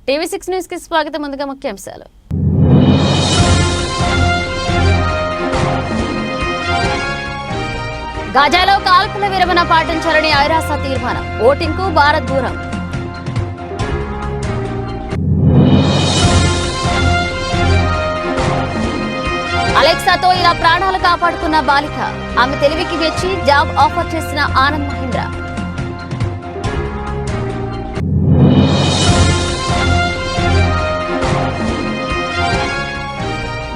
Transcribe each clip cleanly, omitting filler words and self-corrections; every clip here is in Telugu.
TV6 న్యూస్ కి స్వాగతం. ముందుగా ముఖ్యాంశాలు. గాజాలో కాల్పుల విరమణ పాటించాలని ఐరాస తీర్మానం. ఓటింగ్ కు భారత్ దూరం. అలెక్సాతో ఇలా ప్రాణాలు కాపాడుకున్న బాలిక. ఆమె తెలివికి మెచ్చి జాబ్ ఆఫర్ చేసిన ఆనంద్ మహీంద్ర.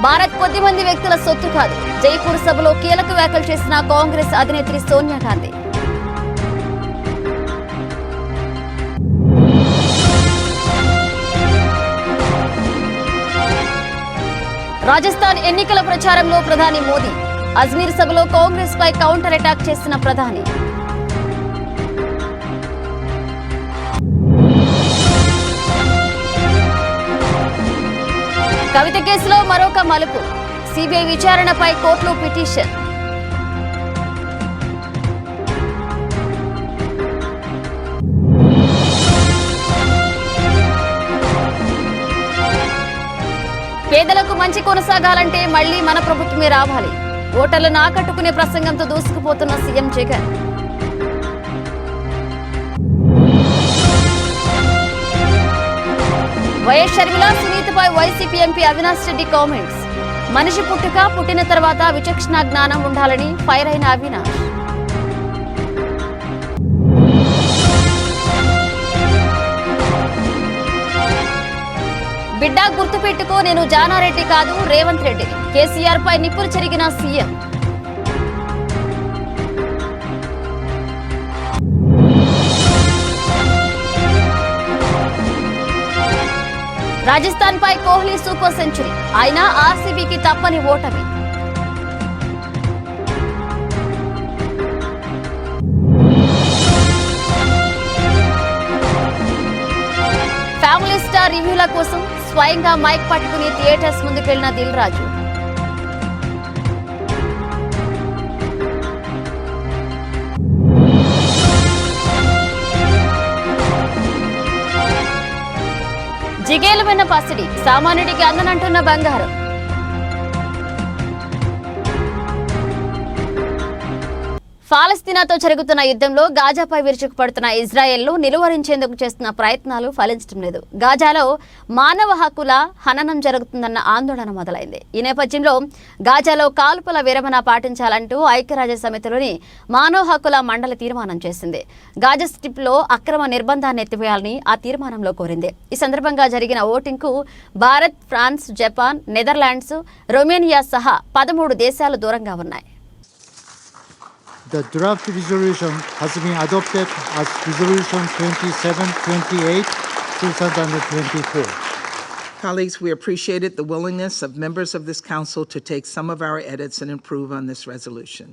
భారత్ కొద్ది మంది వ్యక్తుల సొత్తు కాదు. జైపూర్ సభలో కీలక వ్యాఖ్యలు చేసిన కాంగ్రెస్ అధినేత్రి సోనియా గాంధీ. రాజస్థాన్ ఎన్నికల ప్రచారంలో ప్రధాని మోదీ. అజ్మీర్ సభలో కాంగ్రెస్ పై కౌంటర్ అటాక్ చేసిన ప్రధాని. కవిత కేసులో మరొక మలుపు. సిబిఐ విచారణపై కోర్టులో పిటిషన్. పేదలకు మంచి కొనసాగాలంటే మళ్లీ మన ప్రభుత్వమే రావాలి. ఓటర్లను ఆకట్టుకునే ప్రసంగంతో దూసుకుపోతున్న సీఎం జగన్. వైఎస్ షర్మిల సునీతపై YCP MP Avinash Reddy comments. మనిషి పుట్టిన తర్వాత విచక్షణ జ్ఞానం ఉండాలని ఫైర్ అయిన అవినాష్. బిడ్డ గుర్తుపెట్టుకో, నేను జానారెడ్డి కాదు రేవంత్ రెడ్డిని. కేసీఆర్ పై నిప్పులు చెరిగిన సీఎం. రాజస్థాన్ పై కోహ్లీ సూపర్ సెంచరీ. అయినా ఆర్సీబీకి తప్పని ఓటమి. ఫ్యామిలీ స్టార్ రివ్యూల కోసం స్వయంగా మైక్ పట్టుకుని థియేటర్స్ ముందుకెళ్లిన దిల్ రాజు. జిగేలమైన పసిడి. సామాన్యుడికి అందనంటున్న బంగారం. ఫలస్తీనాతో జరుగుతున్న యుద్ధంలో గాజాపై విరుచుకుపడుతున్న ఇజ్రాయెల్ను నిలువరించేందుకు చేస్తున్న ప్రయత్నాలు ఫలించడం లేదు. గాజాలో మానవ హక్కుల హననం జరుగుతుందన్న ఆందోళన మొదలైంది. ఈ నేపథ్యంలో గాజాలో కాల్పుల విరమణ పాటించాలంటూ ఐక్యరాజ్య సమితిలోని మానవ హక్కుల మండలి తీర్మానం చేసింది. గాజా స్ట్రిప్లో అక్రమ నిర్బంధాన్ని ఎత్తివేయాలని ఆ తీర్మానంలో కోరింది. ఈ సందర్భంగా జరిగిన ఓటింగ్కు Bharat, France, Japan, Netherlands, Romania సహా 13 దేశాలు దూరంగా ఉన్నాయి. The draft resolution has been adopted as Resolution 2728, 2024. Colleagues, we appreciated the willingness of members of this council to take some of our edits and improve on this resolution.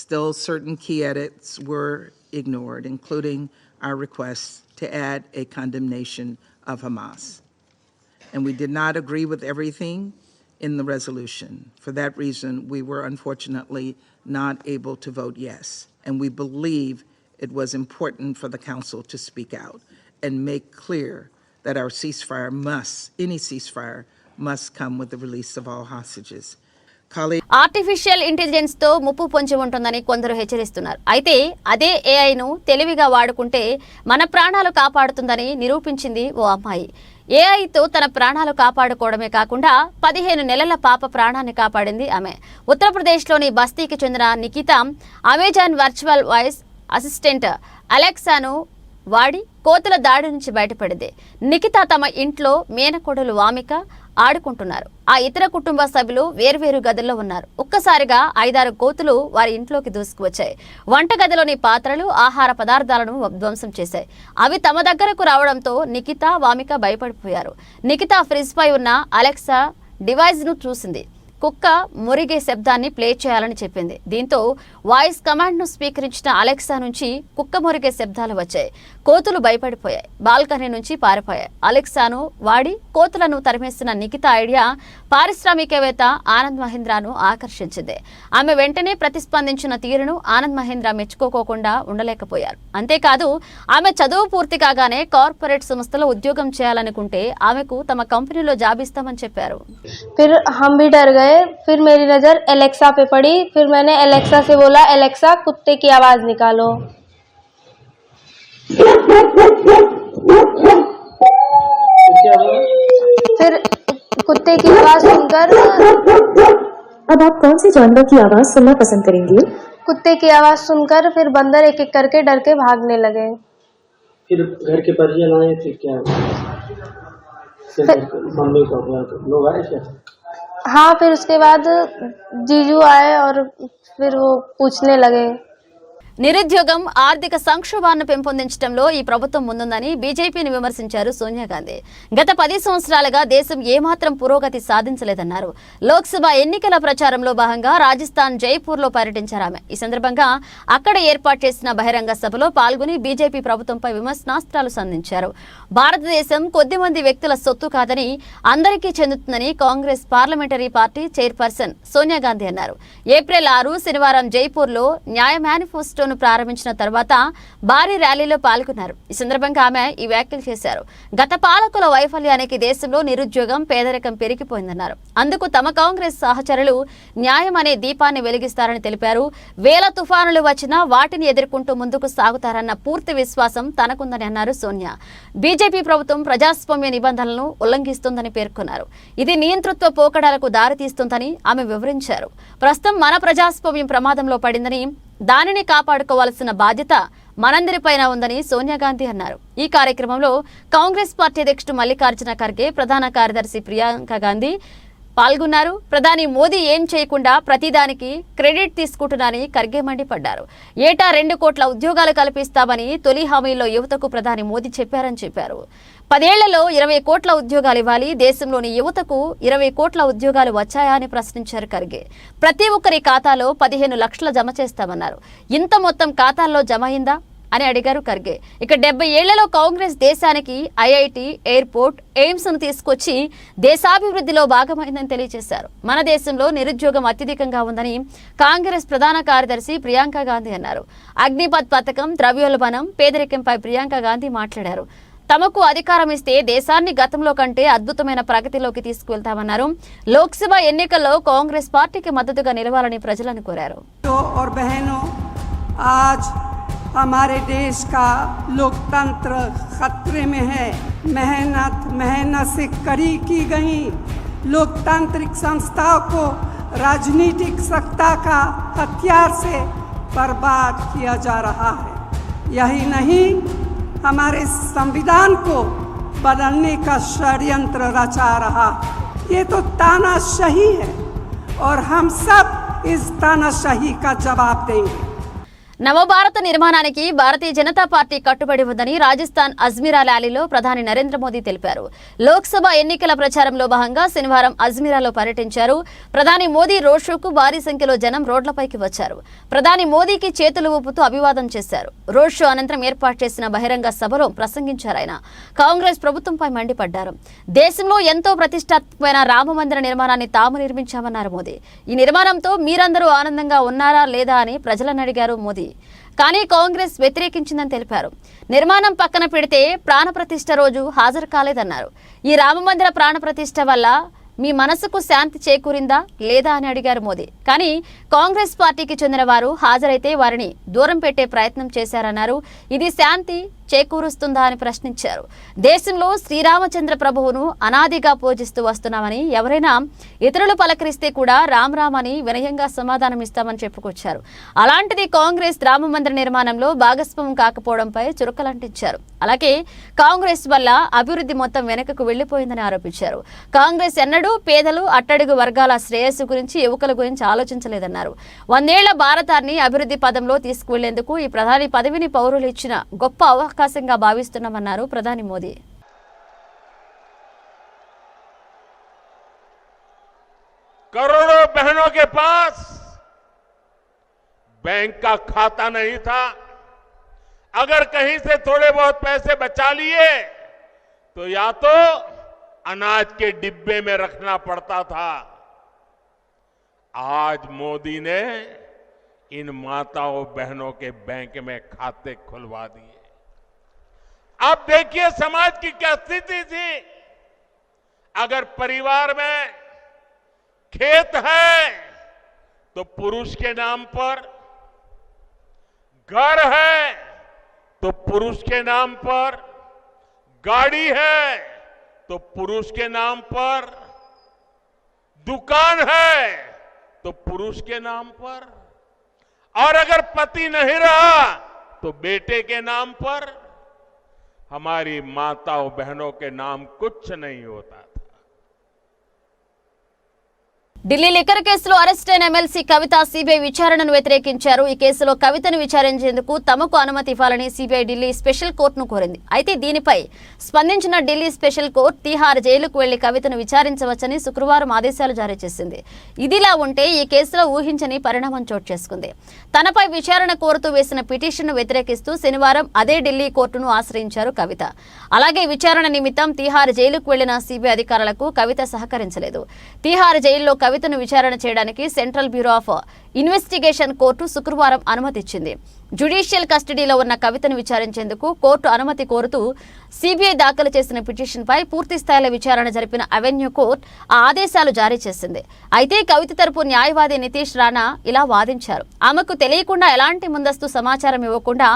Still, certain key edits were ignored, including our request to add a condemnation of Hamas. And we did not agree with everything in the resolution. For that reason, we were unfortunately not able to vote yes. And we believe it was important for the council to speak out and make clear that our any ceasefire must come with the release of all hostages. Artificial intelligence తో ముప్పు పొంచి ఉంటుందని కొందరు హెచ్చరిస్తున్నారు. అయితే అదే ఏఐను తెలివిగా వాడుకుంటే మన ప్రాణాలు కాపాడుతుందని నిరూపించింది ఓ అమ్మాయి. ఏఐతో తన ప్రాణాలు కాపాడుకోవడమే కాకుండా 15 నెలల పాప ప్రాణాన్ని కాపాడింది ఆమె. ఉత్తరప్రదేశ్లోని బస్తీకి చెందిన Nikita Amazon virtual voice assistant అలెక్సాను వాడి కోతుల దాడి నుంచి బయటపడింది. నికిత తమ ఇంట్లో మేనకోడలు వామిక ఆడుకుంటున్నారు. ఆ ఇతర కుటుంబ సభ్యులు వేర్వేరు గదుల్లో ఉన్నారు. ఒక్కసారిగా 5-6 కోతులు వారి ఇంట్లోకి దూసుకువచ్చాయి. వంటగదిలోని పాత్రలు, ఆహార పదార్థాలను ధ్వంసం చేశాయి. అవి తమ దగ్గరకు రావడంతో నికిత, వామిక భయపడిపోయారు. నికిత ఫ్రిడ్జ్ పై ఉన్న అలెక్సా డివైస్ ను చూసింది. కుక్క మురిగే శబ్దాన్ని ప్లే చేయాలని చెప్పింది. దీంతో వాయిస్ కమాండ్ను స్వీకరించిన అలెక్సా నుంచి కుక్క మురిగే శబ్దాలు వచ్చాయి. కోతులు భయపడిపోయాయి, బాల్కనీ నుంచి పారిపోయాయి. అలెక్సాను వాడి కోతులను తరిమేస్తున్న నిఖిత ఐడియా పారిశ్రామికవేత్త ఆనంద్ మహీంద్రాను ఆకర్షించింది. ఆమె వెంటనే ప్రతిస్పందించిన తీరును ఆనంద్ మహీంద్రా మెచ్చుకోకుండా ఉండలేకపోయారు. అంతేకాదు ఆమె చదువు పూర్తి కాగానే కార్పొరేట్ సంస్థలో ఉద్యోగం చేయాలనుకుంటే ఆమెకు తమ కంపెనీలో జాబ్ ఇస్తామని చెప్పారు. फिर हम भी डर गए. फिर मेरी नज़र एलेक्सा पे पड़ी. फिर मैंने एलेक्सा से बोला, एलेक्सा कुत्ते की आवाज निकालो. फिर कुत्ते की आवाज सुनकर अब आप कौन से जानवर की आवाज सुनना पसंद करेंगे? कुत्ते की आवाज सुनकर फिर बंदर एक एक करके डर के भागने लगे. फिर घर के परिजन आए थे क्या? मम्मी पापा लोग आए क्या? हाँ, फिर उसके बाद जीजू आए और फिर वो पूछने लगे. నిరుద్యోగం, ఆర్థిక సంక్షోభాన్ని పెంపొందించడంలో ఈ ప్రభుత్వం ముందుందని బీజేపీని విమర్శించారు సోనియా గాంధీ. గత 10 సంవత్సరాలుగా దేశం ఏమాత్రం పురోగతి సాధించలేదన్నారు. లోక్సభ ఎన్నికల ప్రచారంలో భాగంగా రాజస్థాన్ జైపూర్లో పర్యటించారు ఆమె. ఈ సందర్భంగా అక్కడ ఏర్పాటు చేసిన బహిరంగ సభలో పాల్గొని బీజేపీ ప్రభుత్వంపై విమర్శనాస్త్రాలు సంధించారు. భారతదేశం కొద్దిమంది వ్యక్తుల సొత్తు కాదని అందరికీ చెందుతుందని Congress parliamentary party chairperson Sonia Gandhi అన్నారు. ఏప్రిల్ 6 శనివారం జైపూర్లో న్యాయ మేనిఫెస్టోను ప్రారంభించిన తర్వాత భారీ ర్యాలీలో పాల్గొన్నారు. ఈ సందర్భంగా ఆమె ఈ వ్యాఖ్యలు చేశారు. గత పాలకుల వైఫల్యానికి దేశంలో నిరుద్యోగం, పేదరికం పెరిగిపోయిందన్నారు. అందుకు తమ కాంగ్రెస్ సహచరులు న్యాయం అనే దీపాన్ని వెలిగిస్తారని తెలిపారు. వేల తుఫానులు వచ్చినా వాటిని ఎదుర్కొంటూ ముందుకు సాగుతారన్న పూర్తి విశ్వాసం తనకుందని అన్నారు సోనియా. బీజేపీ ప్రభుత్వం ప్రజాస్వామ్య నిబంధనలను ఉల్లంఘిస్తుందని పేర్కొన్నారు. ఇది నియంతృత్వ పోకడాలకు దారితీస్తుందని ఆమె వివరించారు. ప్రస్తుతం మన ప్రజాస్వామ్యం ప్రమాదంలో పడిందని, దానిని కాపాడుకోవాల్సిన బాధ్యత మనందరిపైన ఉందని సోనియా గాంధీ అన్నారు. ఈ కార్యక్రమంలో కాంగ్రెస్ పార్టీ అధ్యక్షుడు మల్లికార్జున ఖర్గే, ప్రధాన కార్యదర్శి ప్రియాంక గాంధీ పాల్గొన్నారు. ప్రధాని మోదీ ఏం చేయకుండా ప్రతిదానికి క్రెడిట్ తీసుకుంటున్నారని ఖర్గే మండిపడ్డారు. ఏటా 2 కోట్ల ఉద్యోగాలు కల్పిస్తామని తొలి హామీలో యువతకు ప్రధాని మోదీ చెప్పారని చెప్పారు. 10 ఏళ్లలో 20 కోట్ల ఉద్యోగాలు ఇవ్వాలి. దేశంలోని యువతకు 20 కోట్ల ఉద్యోగాలు వచ్చాయా అని ప్రశ్నించారు ఖర్గే. ప్రతి ఒక్కరి ఖాతాలో 15 లక్షలు జమ చేస్తామన్నారు. ఇంత మొత్తం ఖాతాల్లో జమ అయిందా అని అడిగారు ఖర్గే. ఇక 70 ఏళ్లలో కాంగ్రెస్ దేశానికి ఐఐటి, ఎయిర్పోర్ట్, ఎయిమ్స్ ను తీసుకొచ్చి దేశాభివృద్ధిలో భాగమైందని తెలియజేశారు. మన దేశంలో నిరుద్యోగం అత్యధికంగా ఉందని కాంగ్రెస్ ప్రధాన కార్యదర్శి ప్రియాంక గాంధీ అన్నారు. అగ్నిపథ్ పథకం, ద్రవ్యోల్బణం, పేదరికంపై ప్రియాంక గాంధీ మాట్లాడారు. తమకు అధికారం ఇస్తే దేశాన్ని గతంలో కంటే అద్భుతమైన ప్రగతిలోకి తీసుకువెళ్తామన్నారు. లోక్సభ ఎన్నికల్లో కాంగ్రెస్ పార్టీకి మద్దతుగా నిలవాలని ప్రజలను కోరారు. हमारे देश का लोकतंत्र खतरे में है. मेहनत से कड़ी की गई लोकतांत्रिक संस्थाओं को राजनीतिक सत्ता का हथियार से बर्बाद किया जा रहा है. यही नहीं, हमारे संविधान को बदलने का षड्यंत्र रचा रहा. ये तो तानाशाही है और हम सब इस तानाशाही का जवाब देंगे. నవభారత నిర్మాణానికి భారతీయ జనతా పార్టీ కట్టుబడి ఉందని రాజస్థాన్ అజ్మీరా ర్యాలీలో ప్రధాని నరేంద్ర మోదీ తెలిపారు. లోక్సభ ఎన్నికల ప్రచారంలో భాగంగా శనివారం అజ్మీరాలో పర్యటించారు. ప్రధాని మోదీ రోడ్ షోకు భారీ సంఖ్యలో జనం రోడ్లపైకి వచ్చారు. ప్రధాని మోదీకి చేతులు ఊపుతూ అభివాదం చేశారు. రోడ్ షో అనంతరం ఏర్పాటు చేసిన బహిరంగ సభలో ప్రసంగించారు ఆయన. కాంగ్రెస్ ప్రభుత్వంపై మండిపడ్డారు. దేశంలో ఎంతో ప్రతిష్టాత్మకమైన రామ మందిర నిర్మాణాన్ని తాము నిర్మించామన్నారు మోదీ. ఈ నిర్మాణంతో మీరందరూ ఆనందంగా ఉన్నారా లేదా అని ప్రజలను అడిగారు మోదీ. కానీ కాంగ్రెస్ వ్యతిరేకించిందని తెలిపారు. నిర్మాణం పక్కన పెడితే ప్రాణప్రతిష్ఠ రోజు హాజరు కాలేదన్నారు. ఈ రామమందిర ప్రాణప్రతిష్ఠ వల్ల మీ మనసుకు శాంతి చేకూరిందా లేదా అని అడిగారు మోదీ. కానీ కాంగ్రెస్ పార్టీకి చెందిన వారు హాజరైతే వారిని దూరం పెట్టే ప్రయత్నం చేశారన్నారు. ఇది శాంతి చేకూరుస్తుందా అని ప్రశ్నించారు. దేశంలో శ్రీరామచంద్ర ప్రభువును అనాదిగా పూజిస్తూ వస్తున్నామని, ఎవరైనా ఇతరులు పలకరిస్తే కూడా రామ్ రామ్ అని వినయంగా సమాధానం ఇస్తామని చెప్పుకొచ్చారు. అలాంటిది కాంగ్రెస్ రామ మందిర నిర్మాణంలో భాగస్వామ్యం కాకపోవడంపై చురకలంటించారు. అలాగే కాంగ్రెస్ వల్ల అభివృద్ధి మొత్తం వెనకకు వెళ్లిపోయిందని ఆరోపించారు. కాంగ్రెస్ ఎన్నడూ పేదలు, అట్టడుగు వర్గాల శ్రేయస్సు గురించి, యువకుల గురించి ఆలోచించలేదన్నారు. 100 ఏళ్ల భారతాన్ని అభివృద్ధి పదంలో తీసుకువెళ్లేందుకు ఈ ప్రధాని పదవిని పౌరులు ఇచ్చిన గొప్ప అవకాశంగా భావిస్తున్నామన్నారు ప్రధాని మోదీ. करोड़ों बहनों के पास बैंक का खाता नहीं था, अगर कहीं से थोड़े बहुत पैसे बचा लिए तो या तो अनाज के डिब्बे में रखना पड़ता था। आज मोदी ने इन माताओं बहनों के बैंक में खाते खुलवा दिए। अब देखिए समाज की क्या स्थिति थी। अगर परिवार में खेत है तो पुरुष के नाम पर, घर है तो पुरुष के नाम पर, गाड़ी है तो पुरुष के नाम पर, दुकान है तो पुरुष के नाम पर, और अगर पति नहीं रहा तो बेटे के नाम पर। हमारी माताओं बहनों के नाम कुछ नहीं होता था। ఢిల్లీ లిక్కర్ కేసులో అరెస్ట్ అయిన ఎమ్మెల్సీ కవిత సిబిఐ విచారణను వ్యతిరేకించారు. ఈ కేసులో కవితను విచారించేందుకు తమకు అనుమతి ఇవ్వాలని సిబిఐ ఢిల్లీ స్పెషల్ కోర్టును కోరింది. అయితే దీనిపై స్పందించిన ఢిల్లీ స్పెషల్ కోర్టు తీహార్ జైలుకు వెళ్లి కవితను విచారించవచ్చని శుక్రవారం ఆదేశాలు జారీ చేసింది. ఇదిలా ఉంటే ఈ కేసులో ఊహించని పరిణామం చోటు చేసుకుంది. తనపై విచారణ కోరుతూ వేసిన పిటిషన్ను వ్యతిరేకిస్తూ శనివారం అదే ఢిల్లీ కోర్టును ఆశ్రయించారు కవిత. అలాగే విచారణ నిమిత్తం తీహార్ జైలుకు వెళ్లిన సిబిఐ అధికారులకు కవిత సహకరించలేదు. తీహార్ జైల్లో కవితను విచారణ చేయడానికి central bureau of investigation court శుక్రవారం అనుమతి ఇచ్చింది. జ్యుడిషియల్ కస్టడీలో ఉన్న కవితను విచారించేందుకు కోర్టు అనుమతి కోరుతూ సిబిఐ దాఖలు చేసిన పిటిషన్పై పూర్తి స్థాయిలో విచారణ జరిపిన అవెన్యూ కోర్టు ఆ ఆదేశాలు జారీ చేసింది. అయితే కవిత తరపు న్యాయవాది నితీష్ రాణా ఇలా వాదించారు. ఆమెకు తెలియకుండా ఎలాంటి ముందస్తు సమాచారం ఇవ్వకుండా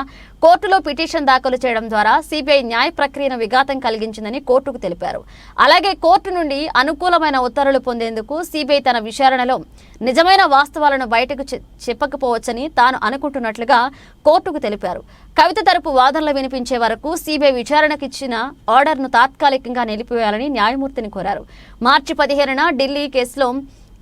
కోర్టులో పిటిషన్ దాఖలు చేయడం ద్వారా సిబిఐ న్యాయ ప్రక్రియను విఘాతం కలిగించిందని కోర్టుకు తెలిపారు. అలాగే కోర్టు నుండి అనుకూలమైన ఉత్తర్వులు పొందేందుకు సిబిఐ తన విచారణలో నిజమైన వాస్తవాలను బయటకు చెప్పకపోవచ్చని తాను అనుకుంటున్నట్లుగా కోర్టుకు తెలిపారు. కవిత తరపు వాదనలు వినిపించే వరకు సిబిఐ విచారణకు ఇచ్చిన ఆర్డర్ను తాత్కాలికంగా నిలిపివేయాలని న్యాయమూర్తిని కోరారు. మార్చి 15న ఢిల్లీ కేసులో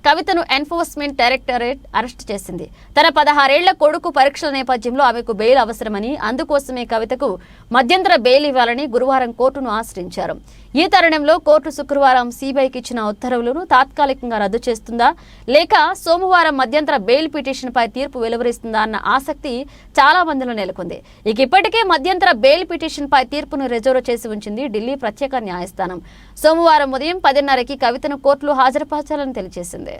కవితను ఎన్ఫోర్స్మెంట్ డైరెక్టరేట్ అరెస్టు చేసింది. తన 16 ఏళ్ల కొడుకు పరీక్షల నేపథ్యంలో ఆమెకు బెయిల్ అవసరమని, అందుకోసమే కవితకు మధ్యంతర బెయిల్ ఇవ్వాలని గురువారం కోర్టును ఆశ్రయించారు. ఈ తరుణంలో కోర్టు శుక్రవారం సిబిఐకి ఇచ్చిన ఉత్తర్వులను తాత్కాలికంగా రద్దు చేస్తుందా లేక సోమవారం మధ్యంతర బెయిల్ పిటిషన్పై తీర్పు వెలువరిస్తుందా అన్న ఆసక్తి చాలా మందిలో నెలకొంది. ఇక ఇప్పటికే మధ్యంతర బెయిల్ పిటిషన్పై తీర్పును రిజర్వ్ చేసి ఉంచింది ఢిల్లీ ప్రత్యేక న్యాయస్థానం. సోమవారం ఉదయం 10:30కి కవితను కోర్టులో హాజరుపరచాలని తెలియజేసింది.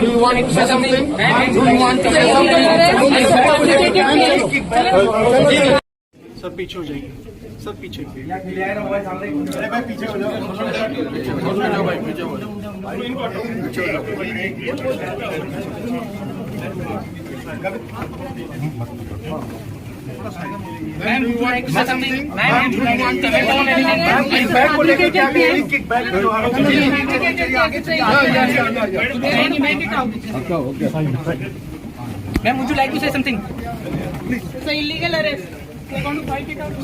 Do you want to say something? Do you want to say something? Sir पीछे हो जाइए, सर पीछे। अरे भाई पीछे हो जाओ, भाई पीछे हो जाओ। Ma'am, do you want to say something? Ma'am, do you want to say something? Bag को लेकर क्या करेंगे? किक बैग तो Ma'am, would you like to say something? It's an illegal arrest. They're going to fight it out.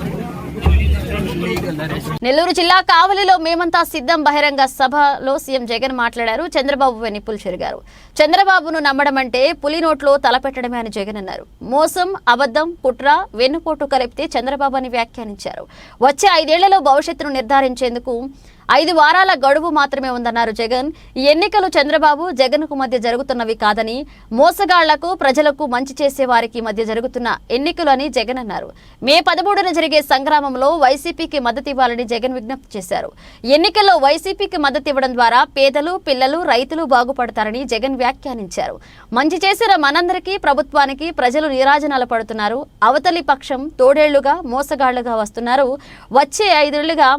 Nellore జిల్లా కావలిలో మేమంతా సిద్ధం బహిరంగ సభలో సీఎం జగన్ మాట్లాడారు. చంద్రబాబు వెన్నిప్పులు చెరిగారు. చంద్రబాబును నమ్మడం అంటే పులి నోట్లో తలపెట్టడమే అని జగన్ అన్నారు. మోసం, అబద్ధం, కుట్ర, వెన్నుపోటు కలిపితే చంద్రబాబు అని వ్యాఖ్యానించారు. వచ్చే 5 ఏళ్లలో భవిష్యత్తును నిర్ధారించేందుకు 5 వారాల గడువు మాత్రమే ఉందన్నారు జగన్. ఈ ఎన్నికలు చంద్రబాబు, జగన్కు మధ్య జరుగుతున్నవి కాదని, మోసగాళ్లకు, ప్రజలకు మంచి చేసే వారికి మధ్య జరుగుతున్న ఎన్నికలు అని జగన్ అన్నారు. మే 13న జరిగే సంగ్రామంలో వైసీపీకి మద్దతు ఇవ్వాలని జగన్ విజ్ఞప్తి చేశారు. ఎన్నికల్లో వైసీపీకి మద్దతు ఇవ్వడం ద్వారా పేదలు, పిల్లలు, రైతులు బాగుపడతారని జగన్ వ్యాఖ్యానించారు. మంచి చేసిన మనందరికీ, ప్రభుత్వానికి ప్రజలు నీరాజనాలు పడుతున్నారు. అవతలి పక్షం తోడేళ్లుగా, మోసగాళ్లుగా వస్తున్నారు. వచ్చే 5 ఏళ్లుగా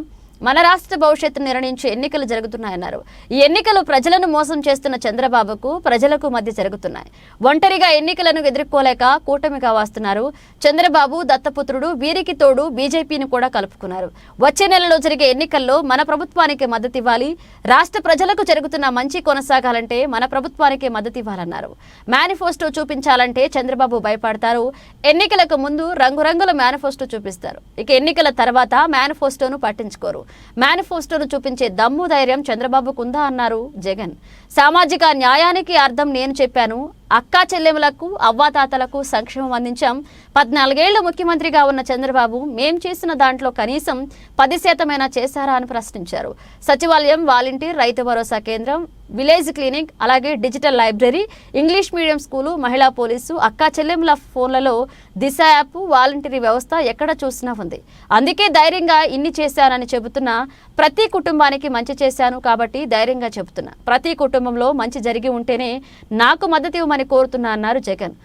మన రాష్ట్ర భవిష్యత్తు నిర్ణయించే ఎన్నికలు జరుగుతున్నాయన్నారు. ఈ ఎన్నికలు ప్రజలను మోసం చేస్తున్న చంద్రబాబుకు, ప్రజలకు మధ్య జరుగుతున్నాయి. ఒంటరిగా ఎన్నికలను ఎదుర్కోలేక కూటమిగా వస్తున్నారు చంద్రబాబు, దత్తపుత్రుడు. వీరికి తోడు బీజేపీని కూడా కలుపుకున్నారు. వచ్చే నెలలో జరిగే ఎన్నికల్లో మన ప్రభుత్వానికి మద్దతు ఇవ్వాలి. రాష్ట్ర ప్రజలకు జరుగుతున్న మంచి కొనసాగాలంటే మన ప్రభుత్వానికి మద్దతు ఇవ్వాలన్నారు. మేనిఫెస్టో చూపించాలంటే చంద్రబాబు భయపడతారు. ఎన్నికలకు ముందు రంగురంగుల మేనిఫెస్టో చూపిస్తారు. ఇక ఎన్నికల తర్వాత మేనిఫెస్టోను పట్టించుకోరు. మేనిఫెస్టోను చూపించే దమ్ము ధైర్యం చంద్రబాబుకుందా అన్నారు జగన్. సామాజిక న్యాయానికి అర్థం నేను చెప్పాను. అక్కా చెల్లెములకు అవ్వాతాతలకు సంక్షేమం అందించాం. 14 ఏళ్లు ముఖ్యమంత్రిగా ఉన్న చంద్రబాబు మేం చేసిన దాంట్లో కనీసం 10% చేశారా అని ప్రశ్నించారు. సచివాలయం, వాలంటీర్, రైతు భరోసా కేంద్రం, విలేజ్ క్లినిక్, అలాగే digital library, English medium school, మహిళా పోలీసు, అక్కా చెల్లెముల ఫోన్లలో దిశ యాప్, వాలంటీరీ వ్యవస్థ ఎక్కడ చూసినా ఉంది. అందుకే ధైర్యంగా ఇన్ని చేశానని చెబుతున్నా. ప్రతి కుటుంబానికి మంచి చేశాను కాబట్టి ధైర్యంగా చెబుతున్నా. ప్రతి కుటుంబంలో మంచి జరిగి ఉంటేనే నాకు మద్దతు ఇవ్వమని కోరుతున్నా అన్నారు జగన్.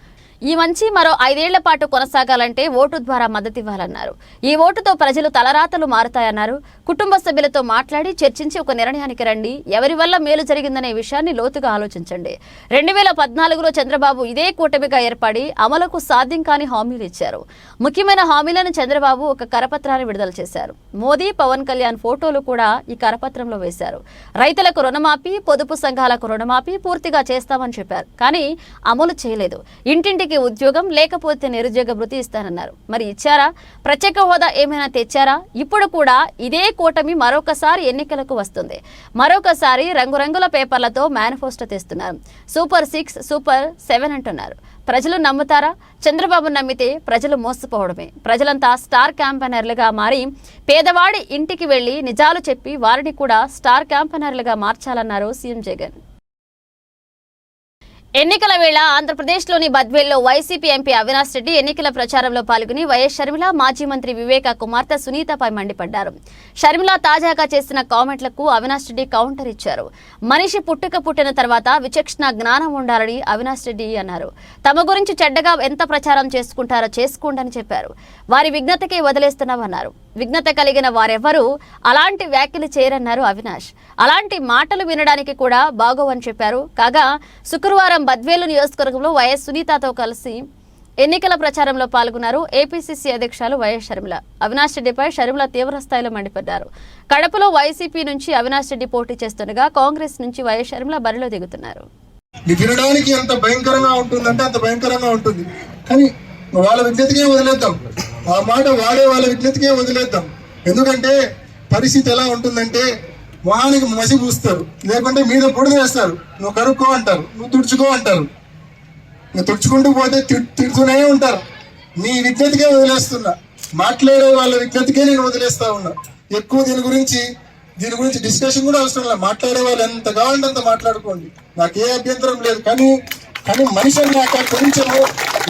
ఈ మంచి మరో 5 ఏళ్ల పాటు కొనసాగాలంటే ఓటు ద్వారా మద్దతు ఇవ్వాలన్నారు. ఈ ఓటుతో ప్రజలు తలరాతలు మారుతాయన్నారు. కుటుంబ సభ్యులతో మాట్లాడి చర్చించి ఒక నిర్ణయానికి రండి. ఎవరి వల్ల మేలు జరిగిందనే విషయాన్ని లోతుగా ఆలోచించండి. 2014లో చంద్రబాబు ఇదే కూటమిగా ఏర్పడి అమలుకు సాధ్యం కాని హామీలు ఇచ్చారు. ముఖ్యమైన హామీలను చంద్రబాబు ఒక కరపత్రాన్ని విడుదల చేశారు. మోదీ, పవన్ కళ్యాణ్ ఫోటోలు కూడా ఈ కరపత్రంలో వేశారు. రైతులకు రుణమాఫీ, పొదుపు సంఘాలకు రుణమాఫీ పూర్తిగా చేస్తామని చెప్పారు. కానీ అమలు చేయలేదు. ఇంటింటికి ఉద్యోగం, లేకపోతే నిరుద్యోగ భృతి ఇస్తానన్నారు. మరి ఇచ్చారా? ప్రత్యేక హోదా ఏమైనా తెచ్చారా? ఇప్పుడు కూడా ఇదే కూటమి మరొకసారి ఎన్నికలకు వస్తుంది. మరొకసారి రంగురంగుల పేపర్లతో మేనిఫెస్టో తెస్తున్నారు. సూపర్ 6, సూపర్ 7 అంటున్నారు. ప్రజలు నమ్ముతారా? చంద్రబాబు నమ్మితే ప్రజలు మోసపోవడమే. ప్రజలంతా స్టార్ క్యాంపెయినర్లుగా మారి పేదవాడి ఇంటికి వెళ్లి నిజాలు చెప్పి వారిని కూడా స్టార్ క్యాంపెయినర్లుగా మార్చాలన్నారు సీఎం జగన్. ఎన్నికల వేళ ఆంధ్రప్రదేశ్లోని బద్వేల్లో వైసీపీ ఎంపీ అవినాష్ రెడ్డి ఎన్నికల ప్రచారంలో పాల్గొని వైఎస్ షర్మిల, మాజీ మంత్రి వివేక కుమార్తె సునీతపై మండిపడ్డారు. షర్మిల తాజాగా చేసిన కామెంట్లకు అవినాష్ రెడ్డి కౌంటర్ ఇచ్చారు. మనిషి పుట్టిన తర్వాత విచక్షణ జ్ఞానం ఉండాలని అవినాష్ రెడ్డి అన్నారు. తమ గురించి చెడ్డగా ఎంత ప్రచారం చేసుకుంటారో చేసుకోండని చెప్పారు. వారి విఘ్నతకే వదిలేస్తున్నామన్నారు. విఘ్నత కలిగిన వారెవరూ అలాంటి వ్యాఖ్యలు చేయరన్నారు అవినాష్. అలాంటి మాటలు వినడానికి కూడా బాగోవని చెప్పారు. కాగా శుక్రవారం బద్వేలు నియోజకవర్గంలో వైఎస్ సునీతతో కలిసి ఎన్నికల ప్రచారంలో పాల్గొన్నారు ఏపీసీసీ అధ్యక్షులు వైఎస్ షర్మిల. అవినాష్ రెడ్డిపై షర్మిల తీవ్రస్థాయిలో మండిపడ్డారు. కడపలో వైసీపీ నుంచి అవినాష్ రెడ్డి పోటీ చేస్తుండగా కాంగ్రెస్ నుంచి వైఎస్ షర్మిల బరిలో దిగుతున్నారు. వినడానికి ఎంత భయంకరంగా ఉంటుందంటే అంత భయంకరంగా ఉంటుంది. కానీ వాళ్ళ విజ్ఞతకే వదిలేద్దాం. ఆ మాట వాళ్ళ విజ్ఞతకే వదిలేద్దాం. ఎందుకంటే పరిస్థితి ఎలా ఉంటుందంటే మొహానికి మసి పూస్తారు, లేకుంటే మీద పొడి వేస్తారు. నువ్వు కరుక్కో అంటారు, నువ్వు తుడుచుకో అంటారు. నువ్వు తుడుచుకుంటూ పోతే తిడుతూనే ఉంటారు. నీ విజ్ఞతకే వదిలేస్తున్నా. మాట్లాడే వాళ్ళ విజ్ఞతకే నేను వదిలేస్తా ఉన్నా. ఎక్కువ దీని గురించి డిస్కషన్ కూడా అవసరం లేదు. మాట్లాడే వాళ్ళు ఎంత కావాలంటే అంత మాట్లాడుకోండి, నాకు ఏ అభ్యంతరం లేదు. కానీ మనిషి అన్నాక కొంచెము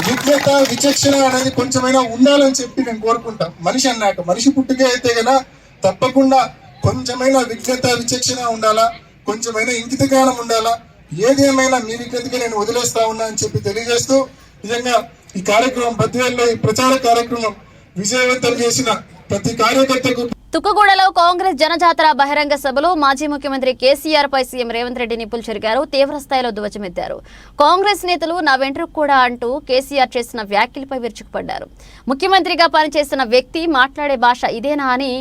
విజ్ఞత, విచక్షణ అనేది కొంచెమైనా ఉండాలని చెప్పి నేను కోరుకుంటా. మనిషి అన్నాక, మనిషి పుట్టుకే అయితే కదా తప్పకుండా కొంచెమైనా విజ్ఞత, విచక్షణ ఉండాలా, కొంచెమైనా ఇంకిత జ్ఞానం ఉండాలా. ఏదేమైనా మీ విజ్ఞతకి నేను వదిలేస్తా ఉన్నా అని చెప్పి తెలియజేస్తూ, నిజంగా ఈ కార్యక్రమం బద్వేల్లో ఈ ప్రచార కార్యక్రమం విజయవంతం చేసిన ప్రతి కార్యకర్తకు. తుక్కుగూడలో కాంగ్రెస్ జనజాతర బహిరంగ సభలో మాజీ ముఖ్యమంత్రి కేసీఆర్ పై సీఎం రేవంత్ రెడ్డి నిప్పులు చెరిగారు. తీవ్రస్థాయిలో ధ్వజమెత్తారు. కాంగ్రెస్ నేతలు నా వెంట్రుకు కూడా అంటూ కేసీఆర్ చేసిన వ్యాఖ్యలపై విరుచుకుపడ్డారు. ముఖ్యమంత్రిగా పనిచేసిన వ్యక్తి మాట్లాడే భాష ఇదేనా అని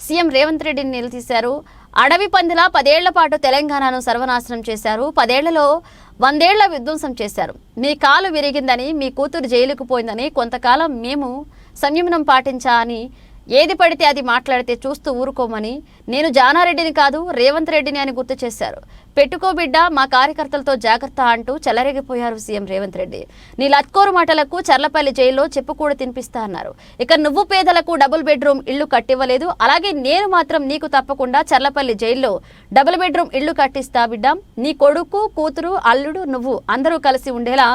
సీఎం రేవంత్ రెడ్డిని నిలదీశారు. అడవి పందిలా 10 ఏళ్ల పాటు తెలంగాణను సర్వనాశనం చేశారు. 10 ఏళ్లలో 100 ఏళ్ల విధ్వంసం చేశారు. మీ కాలు విరిగిందని, మీ కూతురు జైలుకు పోయిందని కొంతకాలం మేము సంయమనం పాటించా అని ఏది పడితే అది మాట్లాడితే చూస్తూ ఊరుకోమని నేను జానారెడ్డిని కాదు రేవంత్ రెడ్డిని అని గుర్తు చేశారు. పెట్టుకో బిడ్డ, మా కార్యకర్తలతో జాగ్రత్త అంటూ చెలరేగిపోయారు సీఎం రేవంత్ రెడ్డి. నీ లత్కోరు మాటలకు చర్లపల్లి జైల్లో చెప్పుకూడ తినిపిస్తా అన్నారు. ఇక నువ్వు పేదలకు డబుల్ బెడ్రూమ్ ఇళ్లు కట్టివ్వలేదు, అలాగే నేను మాత్రం నీకు తప్పకుండా చర్లపల్లి జైల్లో డబుల్ బెడ్రూమ్ ఇళ్లు కట్టిస్తా బిడ్డ. నీ కొడుకు, కూతురు, అల్లుడు, నువ్వు అందరూ కలిసి ఉండేలా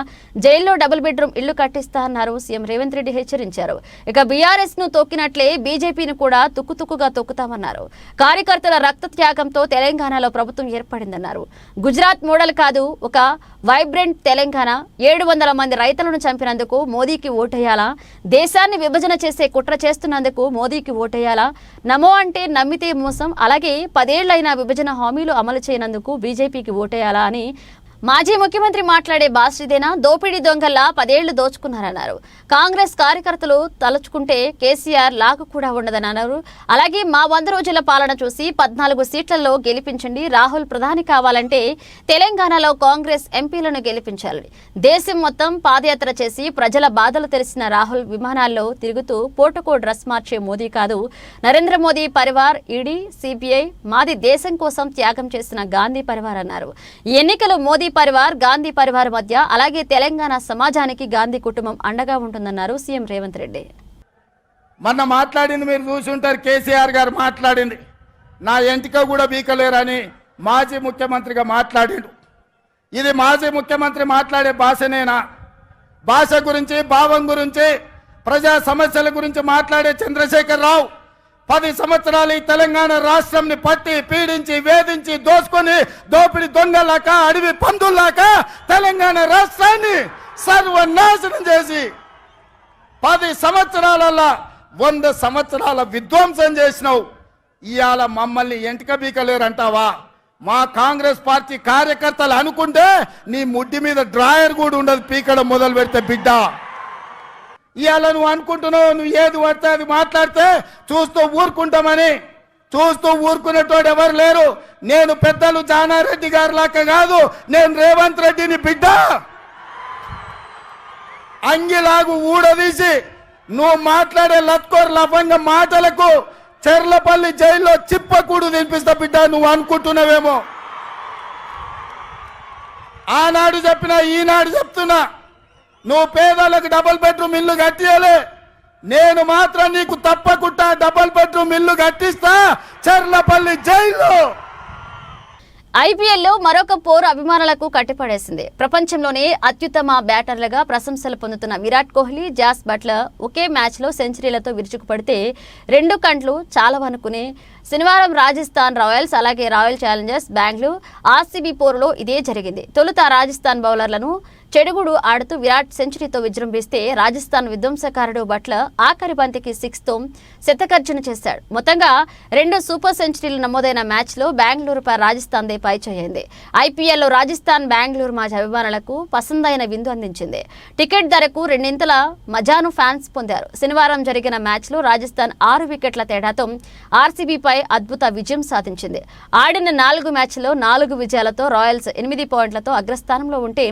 జైల్లో డబుల్ బెడ్రూమ్ ఇళ్లు కట్టిస్తా అన్నారు సీఎం రేవంత్ రెడ్డి హెచ్చరించారు. ఇక బీఆర్ఎస్ ను తొక్కినట్లే బీజేపీని కూడా తుక్కుతుక్కుగా తొక్కుతామన్నారు. కార్యకర్తల రక్త త్యాగంతో తెలంగాణలో ప్రభుత్వం ఏర్పడిందన్నారు. గుజరాత్ మోడల్ కాదు, ఒక వైబ్రెంట్ తెలంగాణ. 700 మంది రైతులను చంపినందుకు మోదీకి ఓటేయాలా? దేశాన్ని విభజన చేసే కుట్ర చేస్తున్నందుకు మోదీకి ఓటేయాలా? నమో అంటే నమ్మితే మోసం. అలాగే 10 ఏళ్లైన విభజన హామీలు అమలు చేయనందుకు బీజేపీకి ఓటేయాలా అని మాజీ ముఖ్యమంత్రి మాట్లాడే భాష ఇదేనా? దోపిడీ దొంగల్లా 10 ఏళ్లు దోచుకున్నారన్నారు. కాంగ్రెస్ కార్యకర్తలు తలుచుకుంటే కేసీఆర్ లాగు కూడా ఉండదని అన్నారు. అలాగే మా 100 రోజుల పాలన చూసి 14 సీట్లలో గెలిపించండి. రాహుల్ ప్రధాని కావాలంటే తెలంగాణలో కాంగ్రెస్ ఎంపీలను గెలిపించాలి. దేశం మొత్తం పాదయాత్ర చేసి ప్రజల బాధలు తెలిసిన రాహుల్ విమానాల్లో తిరుగుతూ పోటుకో డ్రెస్ మార్చే మోదీ కాదు. నరేంద్ర మోదీ పరివార్, ఈడీ, సిబిఐ మాది దేశం కోసం త్యాగం చేసిన గాంధీ పరివార్ అన్నారు. ఈ ఎన్నికలు మోదీ పరివార్, గాంధీ పరివార్ మధ్య, అలాగే తెలంగాణ సమాజానికి గాంధీ కుటుంబం అండగా ఉంటుందన్నారు సీఎం రేవంత్ రెడ్డి. మొన్న మాట్లాడింది మీరు చూసి ఉంటారు. కేసీఆర్ గారు మాట్లాడింది నా ఎంటిక కూడా బీకలేరని మాజీ ముఖ్యమంత్రిగా మాట్లాడిండు. ఇది మాజీ ముఖ్యమంత్రి మాట్లాడే భాషనేనా? భాష గురించి, భావం గురించి, ప్రజా సమస్యల గురించి మాట్లాడే చంద్రశేఖర్ రావు 10 సంవత్సరాలు ఈ తెలంగాణ రాష్ట్రంని పట్టి పీడించి వేధించి దోసుకొని దోపిడి దొంగలాక అడవి పందుల్లాక తెలంగాణ రాష్ట్రాన్ని సర్వనాశనం చేసి 10 సంవత్సరాలలో 100 సంవత్సరాల విధ్వంసం చేసినావు. ఇవాళ మమ్మల్ని ఎంటిక బీకలేరంటావా? మా కాంగ్రెస్ పార్టీ కార్యకర్తలు అనుకుంటే నీ ముడ్డి మీద డ్రాయర్ కూడా ఉండదు పీకడం మొదలు పెడితే బిడ్డ. ఇవాళ నువ్వు అనుకుంటున్నావు నువ్వు ఏది పడితే అది మాట్లాడితే చూస్తూ ఊరుకుంటామని. చూస్తూ ఊరుకునేటోడు ఎవరు లేరు. నేను పెద్దలు జానారెడ్డి గారి లాగా కాదు, నేను రేవంత్ రెడ్డిని బిడ్డ. అంగిలాగు ఊడదీసి నువ్వు మాట్లాడే లత్కోర్ లఫంగ మాటలకు చెర్లపల్లి జైల్లో చిప్పకూడు తినిపిస్తా బిడ్డ. నువ్వు అనుకుంటున్నావేమో. ఆనాడు చెప్పినా ఈనాడు చెప్తున్నా, నువ్వు పేదలకు డబుల్ బెడ్రూమ్ ఇల్లు కట్టియలే. నేను మాత్రం నీకు తప్పకుండా డబుల్ బెడ్రూమ్ ఇల్లు కట్టిస్తా చెర్లపల్లి జైల్లో. ఐపీఎల్లో మరొక పోరు అభిమానులకు కట్టిపడేసింది. ప్రపంచంలోనే అత్యుత్తమ బ్యాటర్లుగా ప్రశంసలు పొందుతున్న విరాట్ కోహ్లీ, జాస్ బట్లర్ ఒకే మ్యాచ్లో సెంచరీలతో విరుచుకుపడితే 2 కంట్లు చాలవనుకుని శనివారం రాజస్థాన్ రాయల్స్, అలాగే రాయల్ ఛాలెంజర్స్ బెంగళూరు ఆర్సీబీ పోరులో ఇదే జరిగింది. తొలుత రాజస్థాన్ బౌలర్లను చెడుగుడు ఆడుతూ విరాట్ సెంచరీతో విజృంభిస్తే రాజస్థాన్ విధ్వంసకారుడు బట్లర్ ఆఖరి బంతికి 6తో శతకర్జన చేశాడు. మొత్తంగా 2 సూపర్ సెంచరీలు నమోదైన మ్యాచ్లో బెంగళూరుపై రాజస్థాన్ దే పైచేయింది. ఐపీఎల్లో రాజస్థాన్ బెంగళూరు మ్యాచ్ అభిమానులకు పసందైన విందు అందించింది. టికెట్ ధరకు 2 మజాను ఫ్యాన్స్ పొందారు. శనివారం జరిగిన మ్యాచ్లో రాజస్థాన్ 6 వికెట్ల తేడాతో ఆర్సీబీపై అద్భుత విజయం సాధించింది. ఆడిన 4 మ్యాచ్ల్లో 4 విజయాలతో రాయల్స్ 8 పాయింట్లతో అగ్రస్థానంలో ఉంటే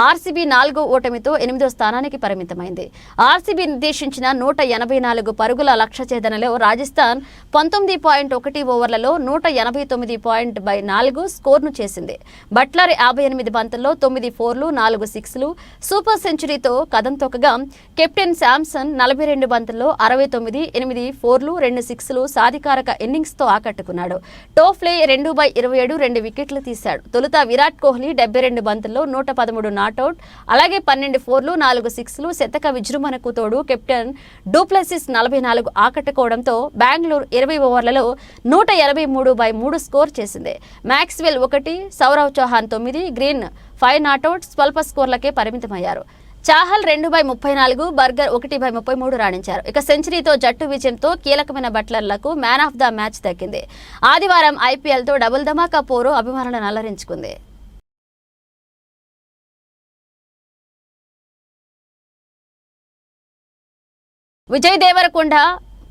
ఆర్సీబీ 4వ ఓటమితో 8వ స్థానానికి పరిమితమైంది. ఆర్సీబీ నిర్దేశించిన 184 పరుగుల లక్ష్య ఛేదనలో రాజస్థాన్ 19.1 ఓవర్లలో 189.4 స్కోర్ను చేసింది. బట్లర్ 58 బంతుల్లో 9 4లు 4 6లు సూపర్ సెంచరీతో కదం తొక్కగా కెప్టెన్ శాంసన్ 42 బంతుల్లో 69, 8 4లు 2 6లు సాధికారక ఇన్నింగ్స్తో ఆకట్టుకున్నాడు. టోఫ్లే 2/27 2 వికెట్లు తీశాడు. తొలుత విరాట్ కోహ్లీ 72 బంతుల్లో 113 నాట్అవుట్, అలాగే 12 4లు 4 6లు శతక విజృంభణకు తోడు కెప్టెన్ డూప్లెసిస్ 44 ఆకట్టుకోవడంతో బెంగళూరు 20 ఓవర్లలో 183/3 స్కోర్ చేసింది. Maxwell 1, Saurav Chauhan 9, Green 5 not out స్వల్ప స్కోర్లకే పరిమితమయ్యారు. చాహల్ 2/34, బర్గర్ 1/33 రాణించారు. ఇక సెంచరీతో జట్టు విజయంతో కీలకమైన బట్లర్లకు మ్యాన్ ఆఫ్ ద మ్యాచ్ దక్కింది. ఆదివారం ఐపీఎల్తో డబుల్ ధమాకా పోరు అభిమానులను అలరించుకుంది. విజయ్ దేవరకొండ,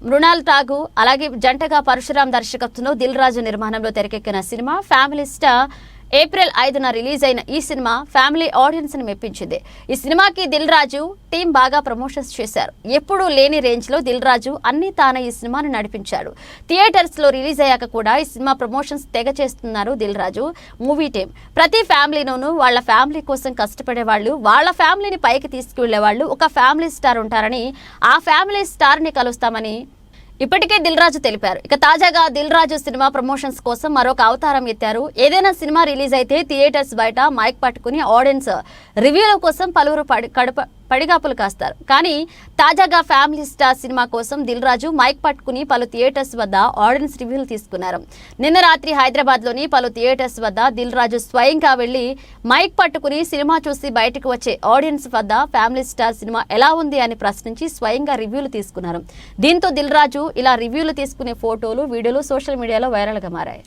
మృణాల్ ఠాగూర్, అలాగే జంటగా పరశురాం దర్శకత్వంలో దిల్ రాజు నిర్మాణంలో తెరకెక్కిన సినిమా ఫ్యామిలీ స్టార్ ఏప్రిల్ 5న రిలీజ్ అయిన ఈ సినిమా ఫ్యామిలీ ఆడియన్స్ ని మెప్పించింది. ఈ సినిమాకి దిల్ రాజు టీం బాగా ప్రమోషన్స్ చేశారు. ఎప్పుడూ లేని రేంజ్ లో దిల్ రాజు అన్ని తానే ఈ సినిమాను నడిపించాడు. థియేటర్స్ లో రిలీజ్ అయ్యాక కూడా ఈ సినిమా ప్రమోషన్స్ తెగ చేస్తున్నారు దిల్ రాజు మూవీ టీం. ప్రతి ఫ్యామిలీలోనూ వాళ్ళ ఫ్యామిలీ కోసం కష్టపడే వాళ్ళు, వాళ్ళ ఫ్యామిలీని పైకి తీసుకువెళ్లే వాళ్ళు ఒక ఫ్యామిలీ స్టార్ ఉంటారని, ఆ ఫ్యామిలీ స్టార్ ని కలుస్తామని ఇప్పటికే దిల్ రాజు తెలిపారు. ఇక తాజాగా దిల్ రాజు సినిమా ప్రమోషన్స్ కోసం మరొక అవతారం ఎత్తారు. ఏదైనా సినిమా రిలీజ్ అయితే థియేటర్స్ బయట మైక్ పట్టుకుని ఆడియన్స్ రివ్యూల కోసం పలువురు పడిగాపులు కాస్తారు. కానీ తాజాగా ఫ్యామిలీ స్టార్ సినిమా కోసం దిల్ రాజు మైక్ పట్టుకుని పలు థియేటర్స్ వద్ద ఆడియన్స్ రివ్యూలు తీసుకున్నారు. నిన్న రాత్రి హైదరాబాద్లోని పలు థియేటర్స్ వద్ద దిల్ రాజు స్వయంగా వెళ్లి మైక్ పట్టుకుని సినిమా చూసి బయటకు వచ్చే ఆడియన్స్ వద్ద ఫ్యామిలీ స్టార్ సినిమా ఎలా ఉంది అని ప్రశ్నించి స్వయంగా రివ్యూలు తీసుకున్నారు. దీంతో దిల్ రాజు ఇలా రివ్యూలు తీసుకునే ఫోటోలు, వీడియోలు సోషల్ మీడియాలో వైరల్గా మారాయి.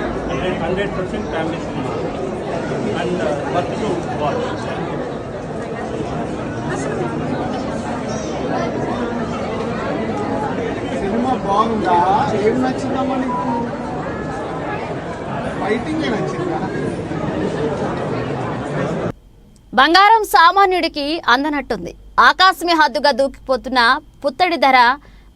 100% family cinema and worth to watch. Cinema బాగుందా? ఏం నచ్చిందమ్మా నీకు? ఫైటింగ్ నచ్చిందా? బంగారం సామాన్యుడికి అందనట్టుంది. ఆకాశమే హద్దుగా దూకిపోతున్న పుత్తడి ధర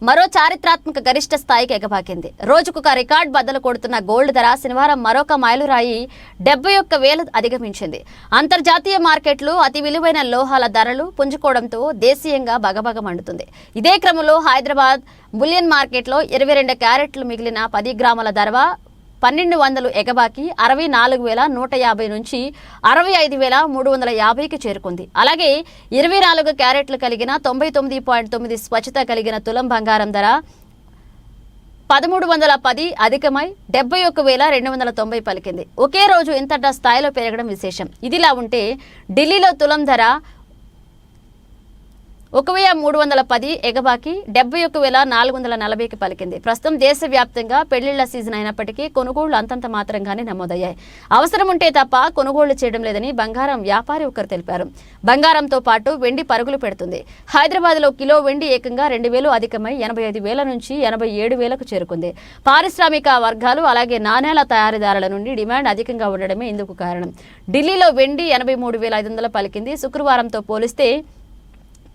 మరో చారిత్రాత్మక గరిష్ట స్థాయికి ఎగబాకింది. రోజుకొక రికార్డ్ బద్దలు కొడుతున్న గోల్డ్ ధర శనివారం మరొక మైలురాయి 71,000 అధిగమించింది. అంతర్జాతీయ మార్కెట్లు అతి విలువైన లోహాల ధరలు పుంజుకోవడంతో దేశీయంగా బగబగ మండుతుంది. ఇదే క్రమంలో హైదరాబాద్ బులియన్ మార్కెట్లో 22 క్యారెట్లు మిగిలిన 10 గ్రాముల ధర 1200 ఎగబాకి 64,150 నుంచి 65,350కి చేరుకుంది. అలాగే 24 క్యారెట్లు కలిగిన 99.9 స్వచ్ఛత కలిగిన తులం బంగారం ధర 1310 అధికమై 71,290 పలికింది. ఒకే రోజు ఇంతటా స్థాయిలో పెరగడం విశేషం. ఇదిలా ఉంటే ఢిల్లీలో తులం ధర 1,310 ఎగబాకి 71,440కి పలికింది. ప్రస్తుతం దేశవ్యాప్తంగా పెళ్లిళ్ల సీజన్ అయినప్పటికీ కొనుగోళ్లు అంతంత మాత్రంగానే నమోదయ్యాయి. అవసరం ఉంటే తప్ప కొనుగోళ్లు చేయడం లేదని బంగారం వ్యాపారి ఒకరు తెలిపారు. బంగారంతో పాటు వెండి పరుగులు పెడుతుంది. హైదరాబాద్లో కిలో వెండి ఏకంగా 2,000 అధికమై 85,000 నుంచి 87,000కు చేరుకుంది. పారిశ్రామిక వర్గాలు అలాగే నాణేల తయారీదారుల నుండి డిమాండ్ అధికంగా ఉండడమే ఇందుకు కారణం. ఢిల్లీలో వెండి 83,500 పలికింది. శుక్రవారంతో పోలిస్తే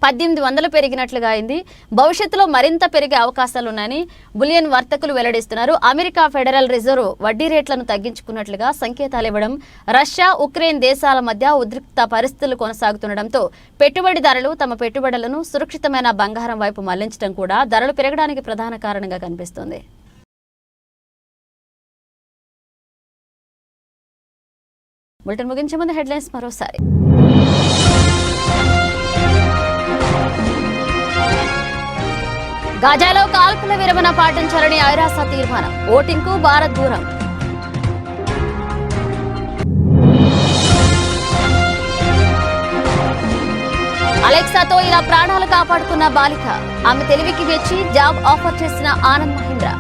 1800 పెరిగినట్లుగా అయింది. భవిష్యత్తులో మరింత పెరిగే అవకాశాలున్నాయని బులియన్ వర్తకులు వెల్లడిస్తున్నారు. అమెరికా ఫెడరల్ రిజర్వ్ వడ్డీ రేట్లను తగ్గించుకున్నట్లుగా సంకేతాలు ఇవ్వడం, రష్యా ఉక్రెయిన్ దేశాల మధ్య ఉద్రిక్త పరిస్థితులు కొనసాగుతుండటంతో పెట్టుబడిదారులు తమ పెట్టుబడులను సురక్షితమైన బంగారం వైపు మళ్లించడం కూడా ధరలు పెరగడానికి ప్రధాన కారణంగా కనిపిస్తోంది. బులెటిన్ ముగించే ముందు హెడ్లైన్స్ మరోసారి. గాజాలో కాల్పుల విరమణ పాటించాలని ఐరాస తీర్మానం. ఓటింగ్కు భారత్ దూరం. అలెక్సాతో ఇలా ప్రాణాలు కాపాడుకున్న బాలిక. ఆమె తెలివికి మెచ్చి జాబ్ ఆఫర్ చేసిన ఆనంద్ మహీంద్ర.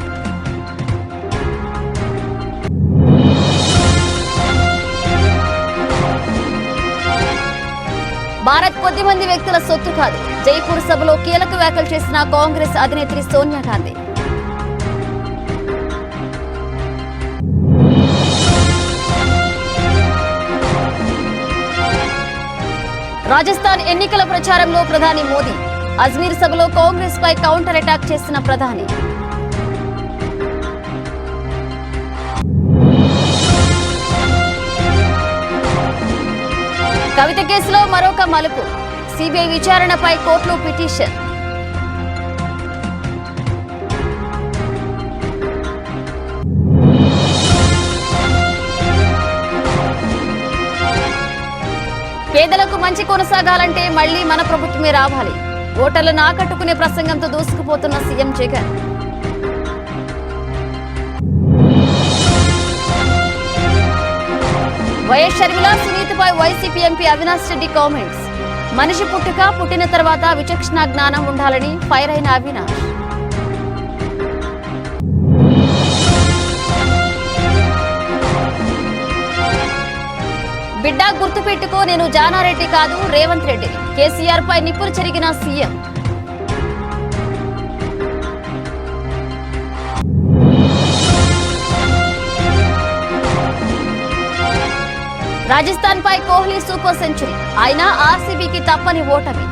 భారత్ కొద్ది మంది వ్యక్తుల సొత్తు కాదు. జైపూర్ సభలో కీలక వ్యాఖ్యలు చేసిన కాంగ్రెస్ అధినేత్రి సోనియా గాంధీ. రాజస్థాన్ ఎన్నికల ప్రచారంలో ప్రధాని మోదీ. అజ్మీర్ సభలో కాంగ్రెస్ పై కౌంటర్ అటాక్ చేసిన ప్రధాని. కవిత కేసులో మరొక మలుపు. సిబిఐ విచారణపై కోర్టులో పిటిషన్. పేదలకు మంచి కొనసాగాలంటే మళ్లీ మన ప్రభుత్వమే రావాలి. ఓటర్లను ఆకట్టుకునే ప్రసంగంతో దూసుకుపోతున్న సీఎం జగన్. వైఎస్ షర్మిల సునీతపై YCP MP Avinash Reddy comments. మనిషి పుట్టిన తర్వాత విచక్షణ జ్ఞానం ఉండాలని ఫైర్ అయిన అవినాష్. బిడ్డ గుర్తుపెట్టుకో, నేను జానారెడ్డి కాదు రేవంత్ రెడ్డి. కేసీఆర్ పై నిప్పులు చెరిగిన సీఎం. రాజస్థాన్ పై కోహ్లీ సూపర్ సెంచరీ. అయినా ఆర్సీబీకి తప్పని ఓటమి.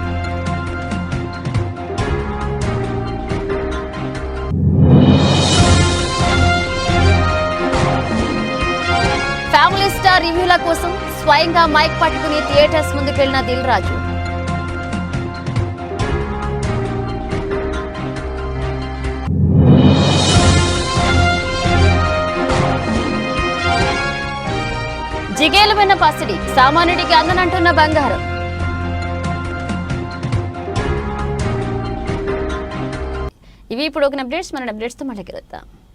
ఫ్యామిలీ స్టార్ రివ్యూల కోసం స్వయంగా మైక్ పట్టుకుని థియేటర్స్ ముందుకెళ్లిన దిల్ రాజు. జిగేలమైన పసిడి, సామాన్యుడికి అందనంటున్న బంగారం. ఇవి ఇప్పుడు ఒక అప్డేట్స్. మన అప్డేట్స్తో మళ్ళీ కలుద్దాం.